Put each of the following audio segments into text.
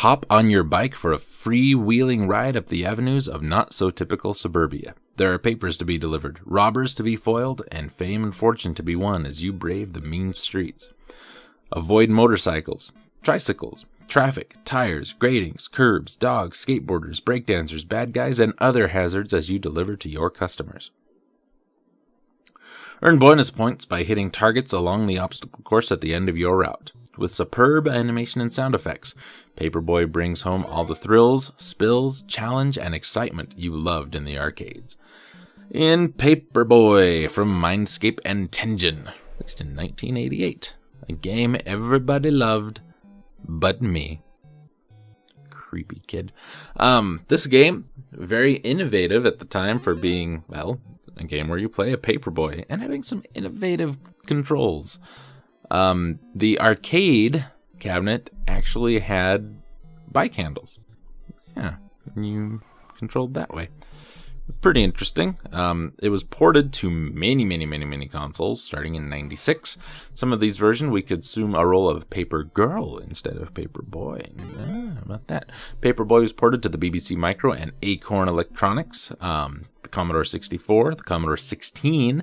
Hop on your bike for a freewheeling ride up the avenues of not-so-typical suburbia. There are papers to be delivered, robbers to be foiled, and fame and fortune to be won as you brave the mean streets. Avoid motorcycles, tricycles, traffic, tires, gratings, curbs, dogs, skateboarders, breakdancers, bad guys, and other hazards as you deliver to your customers. Earn bonus points by hitting targets along the obstacle course at the end of your route. With superb animation and sound effects, Paperboy brings home all the thrills, spills, challenge, and excitement you loved in the arcades. In Paperboy from Mindscape and Tengen, released in 1988. A game everybody loved, but me. Creepy kid. This game, very innovative at the time for being, well, a game where you play a paperboy and having some innovative controls. The arcade cabinet actually had bike handles. Yeah, you controlled that way. Pretty interesting. It was ported to many consoles starting in 96. Some of these versions we could assume a role of Paper Girl instead of Paper Boy. How about that? Paperboy was ported to the BBC Micro and Acorn Electronics, the Commodore 64, the Commodore 16,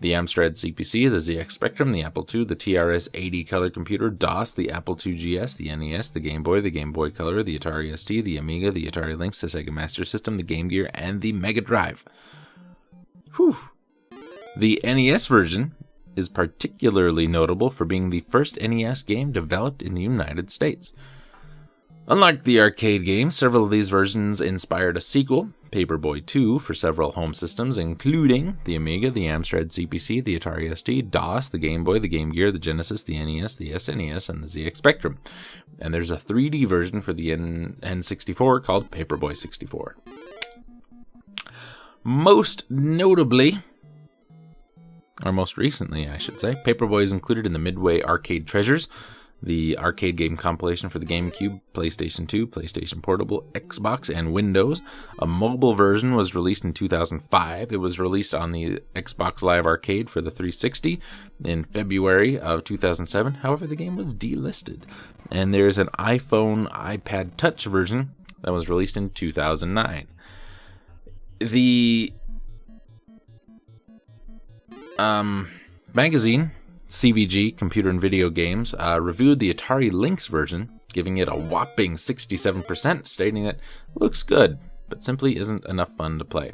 the Amstrad CPC, the ZX Spectrum, the Apple II, the TRS-80 color computer, DOS, the Apple II GS, the NES, the Game Boy Color, the Atari ST, the Amiga, the Atari Lynx, the Sega Master System, the Game Gear, and the Mega Drive. Whew. The NES version is particularly notable for being the first NES game developed in the United States. Unlike the arcade game, several of these versions inspired a sequel, Paperboy 2, for several home systems, including the Amiga, the Amstrad CPC, the Atari ST, DOS, the Game Boy, the Game Gear, the Genesis, the NES, the SNES, and the ZX Spectrum. And there's a 3D version for the N64 called Paperboy 64. Most notably, or most recently, I should say, Paperboy is included in the Midway Arcade Treasures, the arcade game compilation for the GameCube, PlayStation 2, PlayStation Portable, Xbox, and Windows. A mobile version was released in 2005. It was released on the Xbox Live Arcade for the 360 in February of 2007. However, the game was delisted. And there's an iPhone, iPad Touch version that was released in 2009. The magazine CVG, Computer and Video Games, reviewed the Atari Lynx version, giving it a whopping 67%, stating that it looks good, but simply isn't enough fun to play,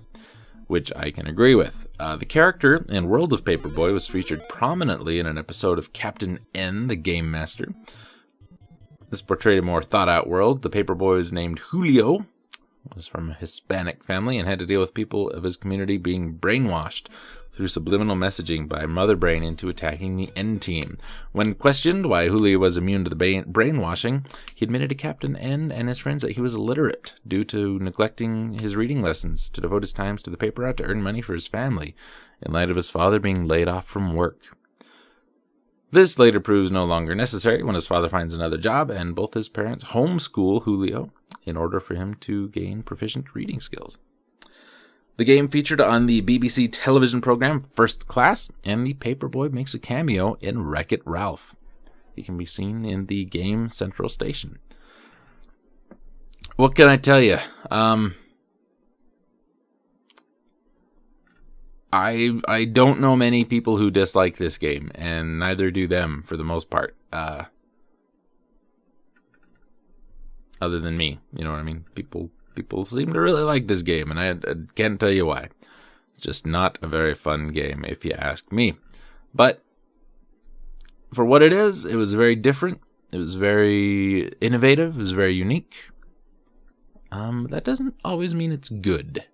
which I can agree with. The character and world of Paperboy was featured prominently in an episode of Captain N, the Game Master. This portrayed a more thought-out world. The Paperboy was named Julio, was from a Hispanic family, and had to deal with people of his community being brainwashed through subliminal messaging by Mother Brain into attacking the N team. When questioned why Julio was immune to the brainwashing, he admitted to Captain N and his friends that he was illiterate due to neglecting his reading lessons to devote his time to the paper route to earn money for his family, in light of his father being laid off from work. This later proves no longer necessary when his father finds another job, and both his parents homeschool Julio in order for him to gain proficient reading skills. The game featured on the BBC television program First Class, and the Paperboy makes a cameo in Wreck-It Ralph. He can be seen in the game Central Station. What can I tell you? I don't know many people who dislike this game, and neither do them for the most part. Other than me, you know what I mean? People seem to really like this game, and I can't tell you why. It's just not a very fun game, if you ask me. But for what it is, it was very different. It was very innovative. It was very unique. That doesn't always mean it's good.